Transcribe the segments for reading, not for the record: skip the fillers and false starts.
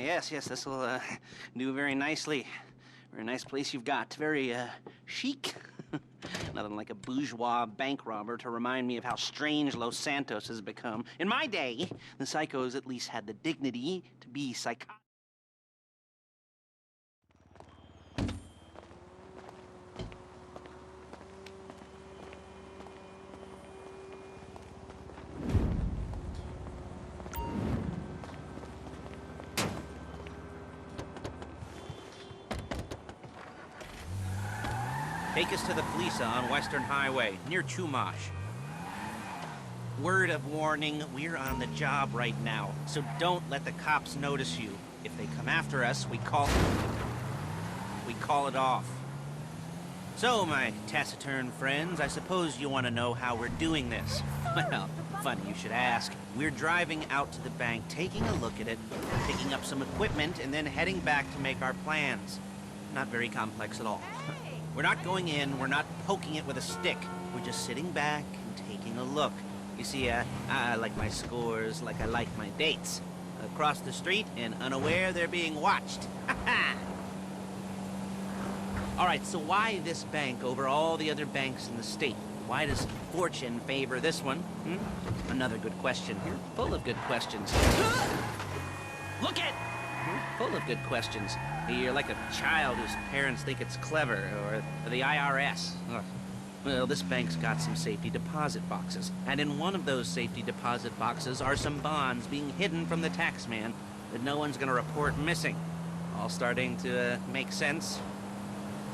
yes, this will do very nicely. Very nice place you've got. Very chic. Nothing like a bourgeois bank robber to remind me of how strange Los Santos has become. In my day, the psychos at least had the dignity to be psychotic. Take us to the Fleeca on Western Highway, near Chumash. Word of warning, we're on the job right now, so don't let the cops notice you. If they come after us, we call it off. So, my taciturn friends, I suppose you want to know how we're doing this. Well, funny you should ask. We're driving out to the bank, taking a look at it, picking up some equipment, and then heading back to make our plans. Not very complex at all. We're not going in, we're not poking it with a stick. We're just sitting back and taking a look. You see, I like my scores like I like my dates. Across the street and unaware they're being watched. All right, so why this bank over all the other banks in the state? Why does fortune favor this one? Another good question. You're full of good questions. Look it! Full of good questions. You're like a child whose parents think it's clever, or the IRS. Ugh. Well, this bank's got some safety deposit boxes, and in one of those safety deposit boxes are some bonds being hidden from the taxman that no one's gonna report missing. All starting to make sense.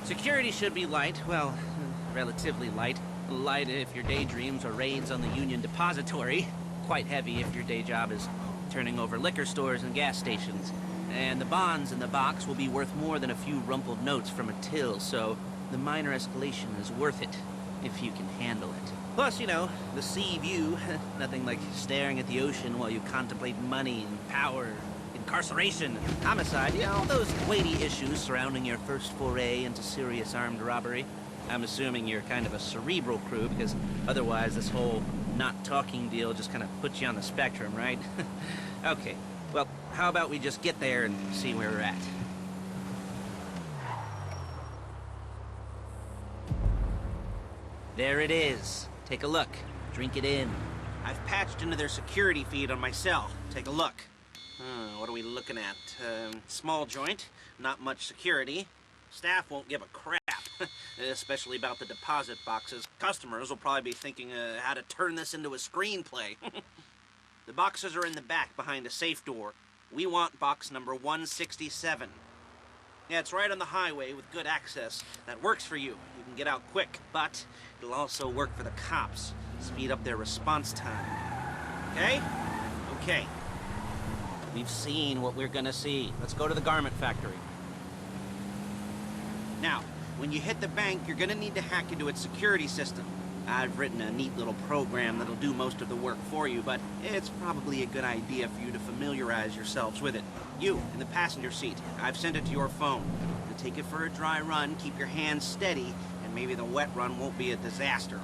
Security should be light, well, relatively light. Light if your daydreams are raids on the Union Depository. Quite heavy if your day job is turning over liquor stores and gas stations. And the bonds in the box will be worth more than a few rumpled notes from a till, so the minor escalation is worth it, if you can handle it. Plus, you know, the sea view, nothing like staring at the ocean while you contemplate money and power, incarceration, homicide, all those weighty issues surrounding your first foray into serious armed robbery. I'm assuming you're kind of a cerebral crew, because otherwise this whole not talking deal just kind of puts you on the spectrum, right? Okay. Well, how about we just get there and see where we're at? There it is. Take a look. Drink it in. I've patched into their security feed on my cell. Take a look. What are we looking at? Small joint, not much security. Staff won't give a crap, especially about the deposit boxes. Customers will probably be thinking how to turn this into a screenplay. The boxes are in the back behind a safe door. We want box number 167. Yeah, it's right on the highway with good access. That works for you. You can get out quick, but it'll also work for the cops. Speed up their response time. Okay? Okay. We've seen what we're gonna see. Let's go to the garment factory. Now, when you hit the bank, you're gonna need to hack into its security system. I've written a neat little program that'll do most of the work for you, but it's probably a good idea for you to familiarize yourselves with it. You, in the passenger seat, I've sent it to your phone. To take it for a dry run, keep your hands steady, and maybe the wet run won't be a disaster.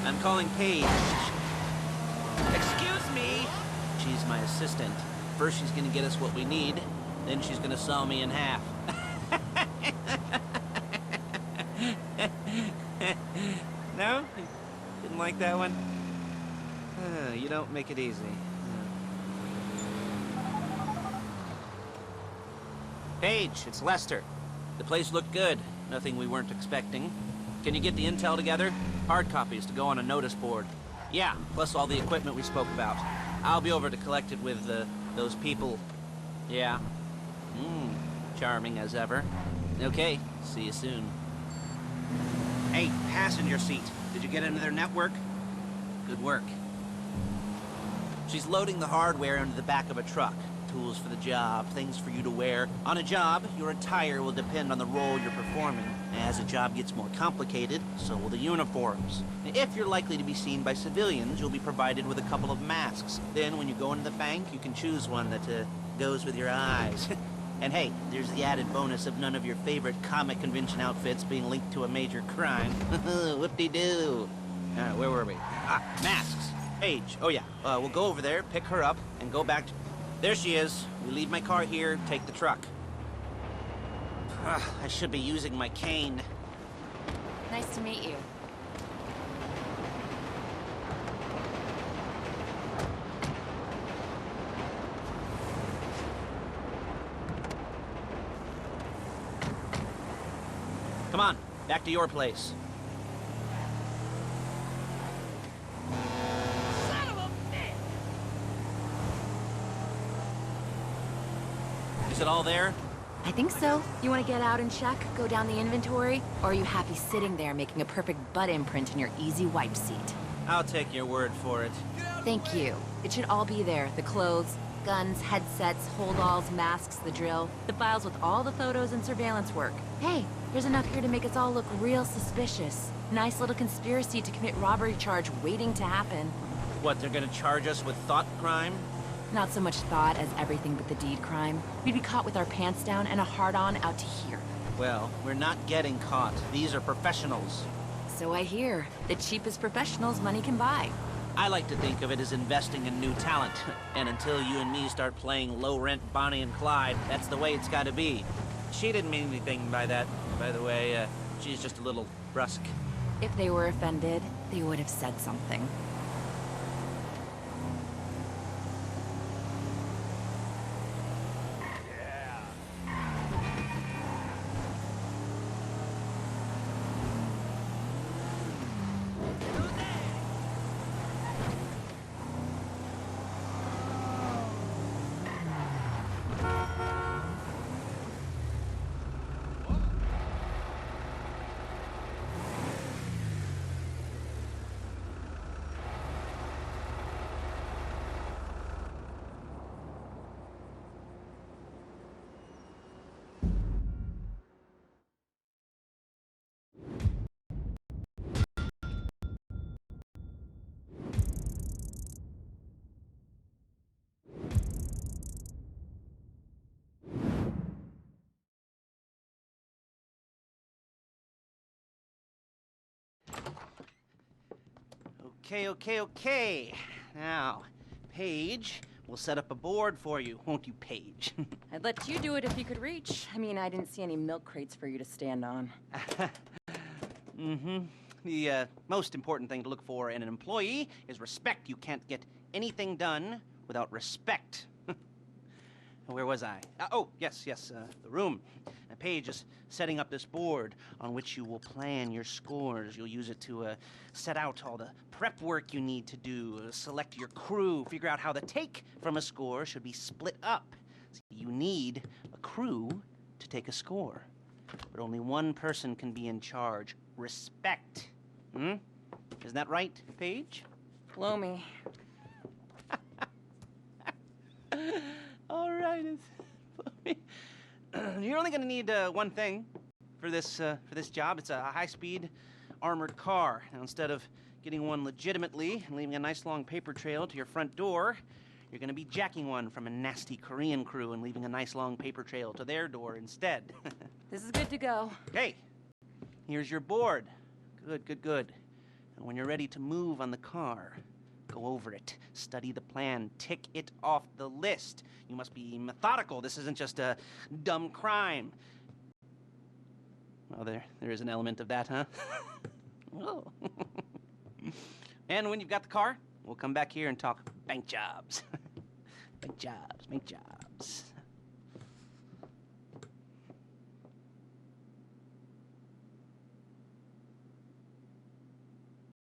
I'm calling Paige. Excuse me! She's my assistant. First she's gonna get us what we need, then she's gonna saw me in half. No? Didn't like that one? You don't make it easy. Paige, it's Lester. The place looked good. Nothing we weren't expecting. Can you get the intel together? Hard copies to go on a notice board. Yeah, plus all the equipment we spoke about. I'll be over to collect it with those people. Yeah. Charming as ever. Okay, see you soon. Hey, passenger seat. Did you get into their network? Good work. She's loading the hardware into the back of a truck. Tools for the job, things for you to wear. On a job, your attire will depend on the role you're performing. As the job gets more complicated, so will the uniforms. If you're likely to be seen by civilians, you'll be provided with a couple of masks. Then, when you go into the bank, you can choose one that goes with your eyes. And hey, there's the added bonus of none of your favorite comic convention outfits being linked to a major crime. Whoop-de-doo. Where were we? Masks. Paige. Oh, yeah. We'll go over there, pick her up, and go back to... There she is. We leave my car here, take the truck. I should be using my cane. Nice to meet you. Come on, back to your place. Son of a bitch! Is it all there? I think so. You want to get out and check, go down the inventory? Or are you happy sitting there making a perfect butt imprint in your easy wipe seat? I'll take your word for it. Thank you. It should all be there. The clothes, guns, headsets, holdalls, masks, the drill. The files with all the photos and surveillance work. Hey, there's enough here to make us all look real suspicious. Nice little conspiracy to commit robbery charge waiting to happen. What, they're gonna charge us with thought crime? Not so much thought as everything but the deed crime. We'd be caught with our pants down and a hard-on out to here. Well, we're not getting caught. These are professionals. So I hear. The cheapest professionals money can buy. I like to think of it as investing in new talent. And until you and me start playing low-rent Bonnie and Clyde, that's the way it's gotta be. She didn't mean anything by that, by the way. She's just a little brusque. If they were offended, they would have said something. Okay. Now, Paige, we'll set up a board for you, won't you, Paige? I'd let you do it if you could reach. I mean, I didn't see any milk crates for you to stand on. The most important thing to look for in an employee is respect. You can't get anything done without respect. Where was I? Yes, the room. Paige is setting up this board on which you will plan your scores. You'll use it to set out all the prep work you need to do, select your crew, figure out how the take from a score should be split up. So you need a crew to take a score. But only one person can be in charge. Respect. Isn't that right, Paige? Blow me. All right. You're only going to need one thing for this job. It's a high-speed armored car. Now, instead of getting one legitimately and leaving a nice long paper trail to your front door, you're going to be jacking one from a nasty Korean crew and leaving a nice long paper trail to their door instead. This is good to go. Okay, here's your board. Good. And when you're ready to move on the car, go over it, study the plan, tick it off the list. You must be methodical. This isn't just a dumb crime. Well, there is an element of that, huh? Oh. And when you've got the car, we'll come back here and talk bank jobs. Bank jobs.